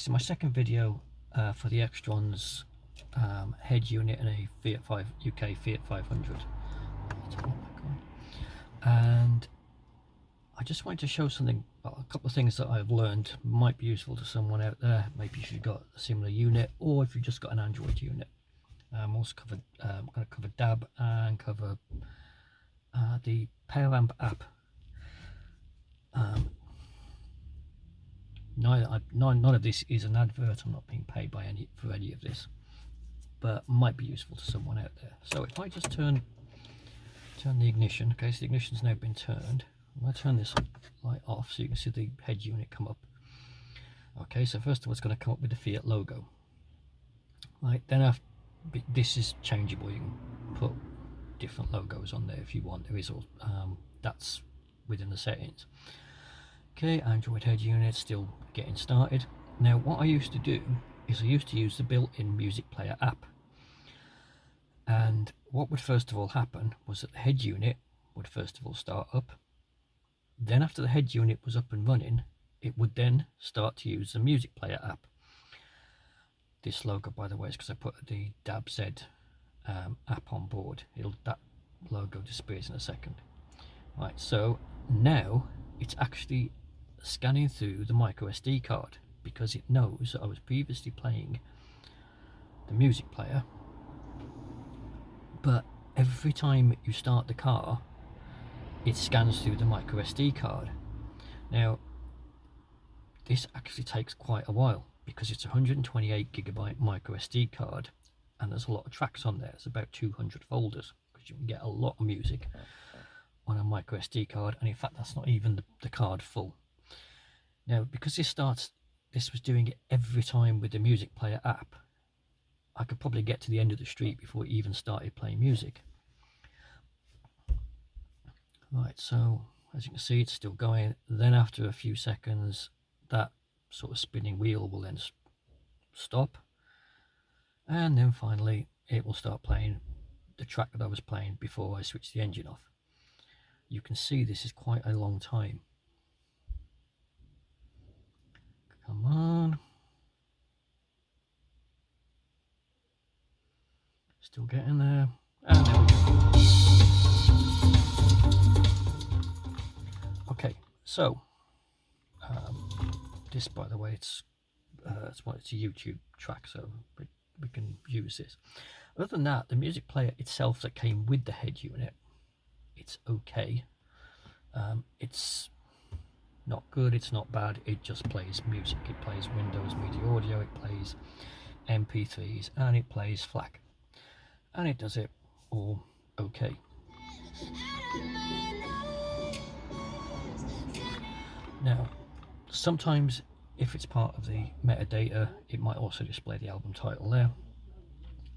is my second video for the Xtrons head unit in a Fiat UK Fiat 500. And I just wanted to show something, a couple of things that I've learned might be useful to someone out there. Maybe if you've got a similar unit, or if you've just got an Android unit. I'm also I'm going to cover DAB and cover the Poweramp app. None of this is an advert. I'm not being paid by for any of this, but might be useful to someone out there. So if I just turn the ignition, okay, so the ignition's now been turned. I'm going to turn this light off so you can see the head unit come up. Okay, so first of all, it's going to come up with the Fiat logo. Right, then after this is changeable. You can put different logos on there if you want. There is all that's within the settings. Okay, Android head unit still getting started. Now what I used to do is I used to use the built-in music player app, and what would first of all happen was that the head unit would first of all start up. Then after the head unit was up and running, it would then start to use the music player app. This logo, by the way, is because I put the DAB-Z app on board. That logo disappears in a second. Right, so now it's actually scanning through the microSD card because it knows that I was previously playing the music player, but every time you start the car it scans through the microSD card. Now this actually takes quite a while because it's a 128GB microSD card and there's a lot of tracks on there. There's about 200 folders because you can get a lot of music on a microSD card, and in fact that's not even the card full. Now because this was doing it every time with the music player app, I could probably get to the end of the street before it even started playing music. Right, so as you can see it's still going. Then after a few seconds that sort of spinning wheel will then stop, and then finally it will start playing the track that I was playing before I switched the engine off. You can see this is quite a long time. Come on. Still getting there. And there we go. Okay, so this, by the way, it's a YouTube track, so we can use this. Other than that, the music player itself that came with the head unit, it's okay. It's not good, it's not bad, it just plays music. It plays Windows Media Audio, it plays MP3s, and it plays FLAC, and it does it all okay. Now sometimes if it's part of the metadata it might also display the album title there.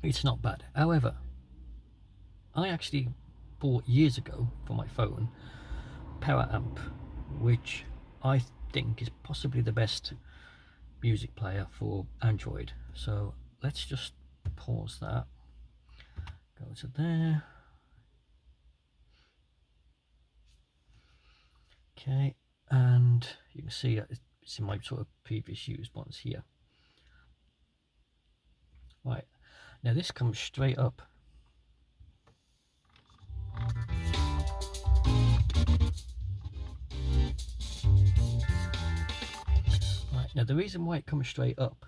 It's not bad. However, I actually bought years ago for my phone Poweramp, which I think is possibly the best music player for Android. So let's just pause that, go to there. Okay, and you can see it's in my sort of previous used ones here. Right, now this comes straight up. Right, now the reason why it comes straight up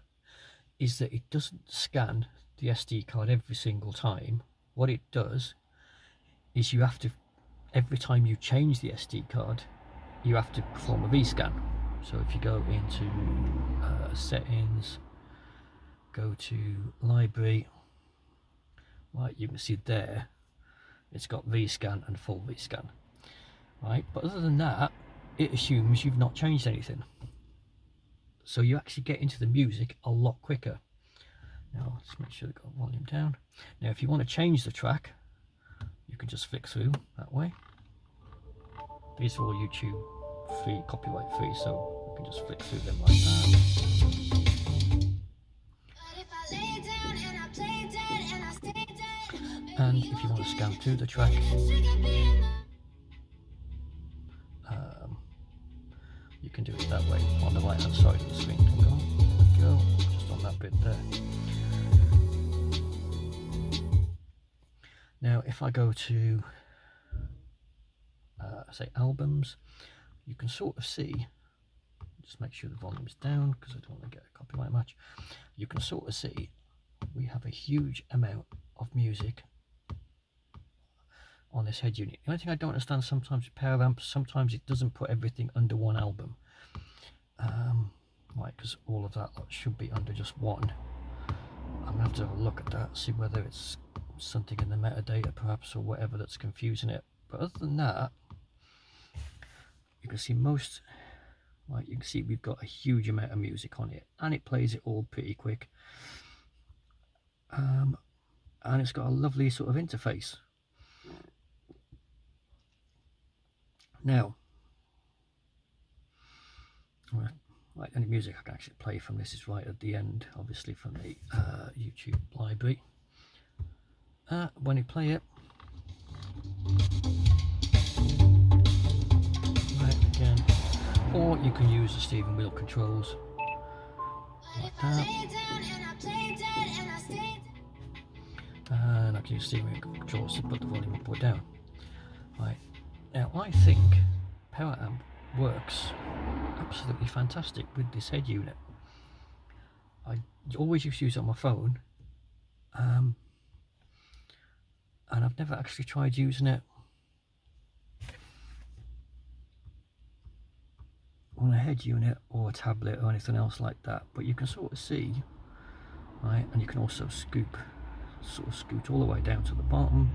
is that it doesn't scan the SD card every single time. What it does is you have to, every time you change the SD card, you have to perform a rescan. So if you go into settings, go to library, right, you can see there it's got rescan and full rescan, right? But other than that, it assumes you've not changed anything, so you actually get into the music a lot quicker. Now let's make sure they've got volume down. Now if you want to change the track, you can just flick through that way. These are all YouTube free, copyright free, so you can just flick through them like that. And if you want to scan through the track, you can do it that way on the right hand side of the screen. go, just on that bit there. Now if I go to say albums, you can sort of see, just make sure the volume's down because I don't want to get a copyright match. You can sort of see we have a huge amount of music on this head unit. The only thing I don't understand sometimes with Poweramp, sometimes it doesn't put everything under one album. Right, because all of that should be under just one. I'm going to have to have a look at that, see whether it's something in the metadata perhaps or whatever that's confusing it. But other than that, you can see most, right, you can see we've got a huge amount of music on it, and it plays it all pretty quick. And it's got a lovely sort of interface. Now, right, any music I can actually play from this is right at the end, obviously from the YouTube library. When you play it, right again, or you can use the steering wheel controls like that. And I can use steering wheel controls to put the volume up or down. Right, now I think Poweramp works absolutely fantastic with this head unit. I always used to use it on my phone, and I've never actually tried using it on a head unit or a tablet or anything else like that. But you can sort of see, right, and you can also scoot all the way down to the bottom.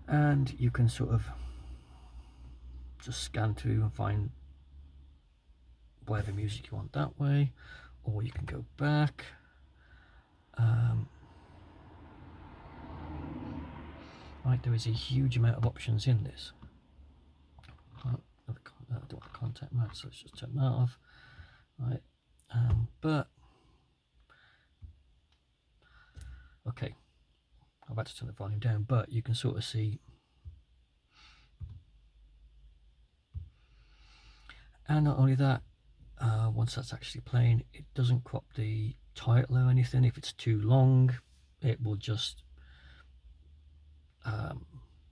And you can sort of just scan through and find whatever music you want that way, or you can go back. Right, there is a huge amount of options in this. I don't want the contact match, so let's just turn that off. Right, but okay, I'm about to turn the volume down, but you can sort of see, and not only that, once that's actually playing, it doesn't crop the title or anything. If it's too long, it will just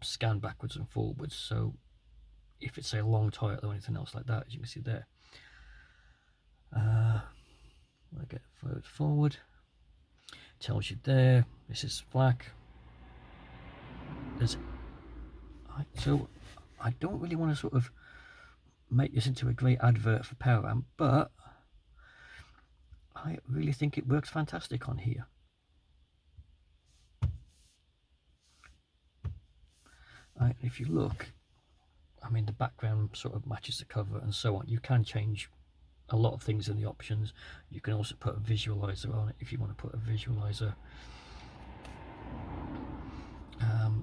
scan backwards and forwards. So if it's a long title or anything else like that, as you can see there, I get forward, tells you there, this is FLAC. So I don't really want to sort of make this into a great advert for Poweramp, but I really think it works fantastic on here. Right, if you look, I mean, the background sort of matches the cover and so on. You can change a lot of things in the options. You can also put a visualizer on it if you want to put a visualizer.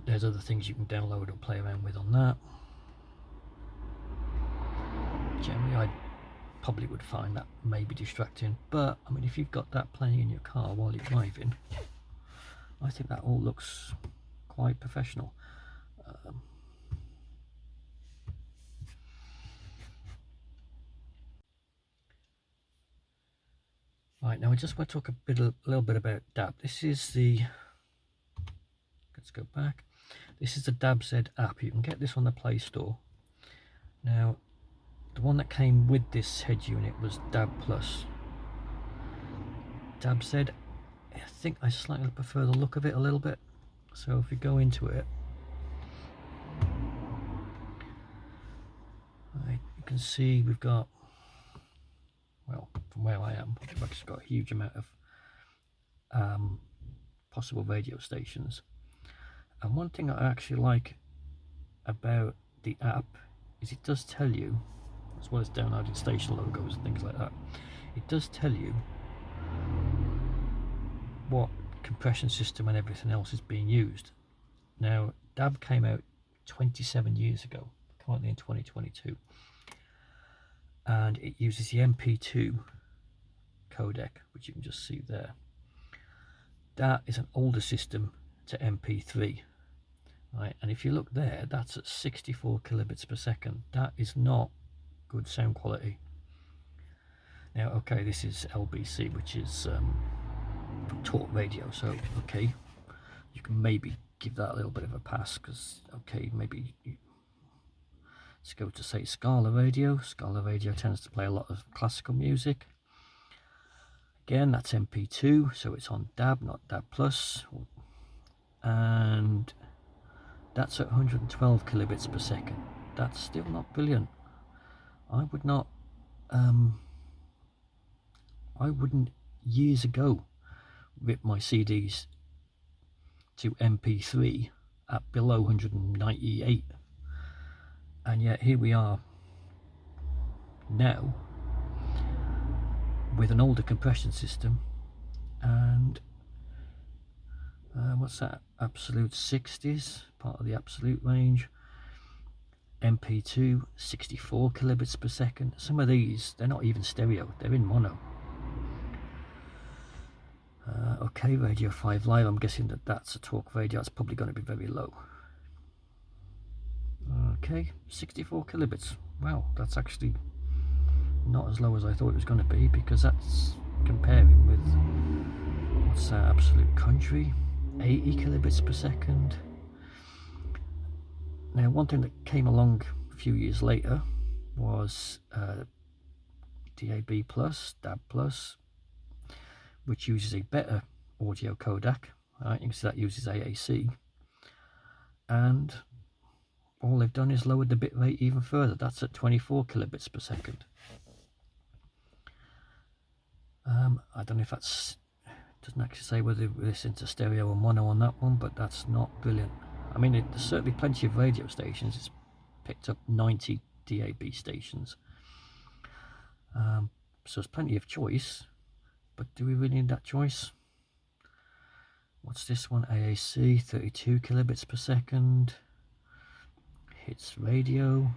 There's other things you can download or play around with on that. Generally, I probably would find that maybe distracting, but I mean, if you've got that playing in your car while you're driving, I think that all looks quite professional. Right, now I just want to talk a little bit about DAB. This is the, let's go back. This is the DAB-Z app. You can get this on the Play Store. Now, the one that came with this head unit was DAB+. DAB-Z, I think I slightly prefer the look of it a little bit. So if we go into it, right, you can see we've got, well, from where I am, we've actually got a huge amount of possible radio stations. And one thing I actually like about the app is it does tell you, as well as downloading station logos and things like that, it does tell you what compression system and everything else is being used. Now, DAB came out 27 years ago, currently in 2022, and it uses the MP2 codec, which you can just see there. That is an older system to MP3, right? And if you look there, that's at 64 kilobits per second. That is not good sound quality. Now, okay, this is LBC, which is talk radio, so okay, you can maybe give that a little bit of a pass, because okay, maybe let's go to say Scala radio. Scala radio tends to play a lot of classical music. Again, that's MP2, so it's on DAB, not DAB+, and that's at 112 kilobits per second. That's still not brilliant. I would not, I wouldn't years ago rip my CDs to MP3 at below 198, and yet here we are now with an older compression system, and what's that, absolute 60s, part of the absolute range. MP2 64 kilobits per second. Some of these, they're not even stereo, they're in mono. Okay, Radio 5 Live, I'm guessing that that's a talk radio. That's probably going to be very low. Okay, 64 kilobits. Wow, that's actually not as low as I thought it was going to be, because that's comparing with, what's that, Absolute Country, 80 kilobits per second. Now, one thing that came along a few years later was DAB+, DAB+, which uses a better audio codec. Right, you can see that uses AAC, and all they've done is lowered the bit rate even further. That's at 24 kilobits per second. I don't know if that's, doesn't actually say whether this into stereo or mono on that one, but that's not brilliant. I mean, there's certainly plenty of radio stations. It's picked up 90 DAB stations, so there's plenty of choice, but do we really need that choice? What's this one? AAC, 32 kilobits per second. Hits radio.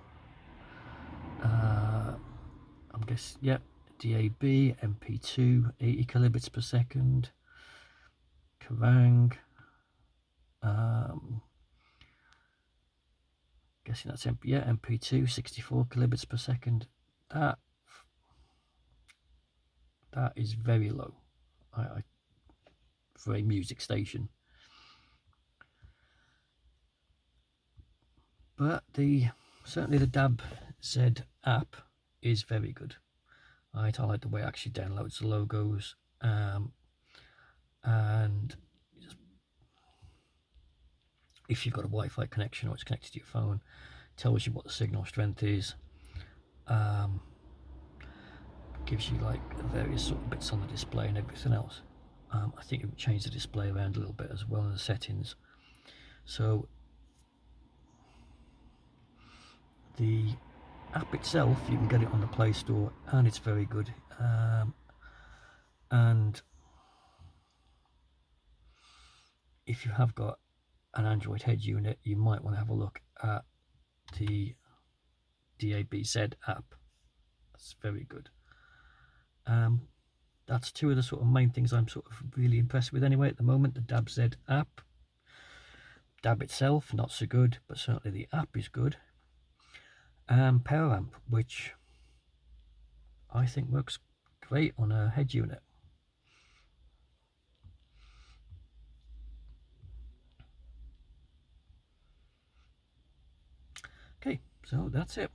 I'm guessing, yep, DAB, MP2, 80 kilobits per second. Kerrang. Guessing that's MP2, 64 kilobits per second. That is very low for a music station. But certainly the DAB-Z app is very good. Right, I like the way it actually downloads the logos, and if you've got a Wi-Fi connection or it's connected to your phone, tells you what the signal strength is, gives you like various sort of bits on the display and everything else. I think it would change the display around a little bit as well in the settings. So the app itself, you can get it on the Play Store, and it's very good. And if you have got an Android head unit, you might want to have a look at the DAB-Z app. That's very good. That's two of the sort of main things I'm sort of really impressed with anyway at the moment. The DAB-Z app. DAB itself, not so good, but certainly the app is good. Poweramp, which I think works great on a head unit. Okay, so that's it.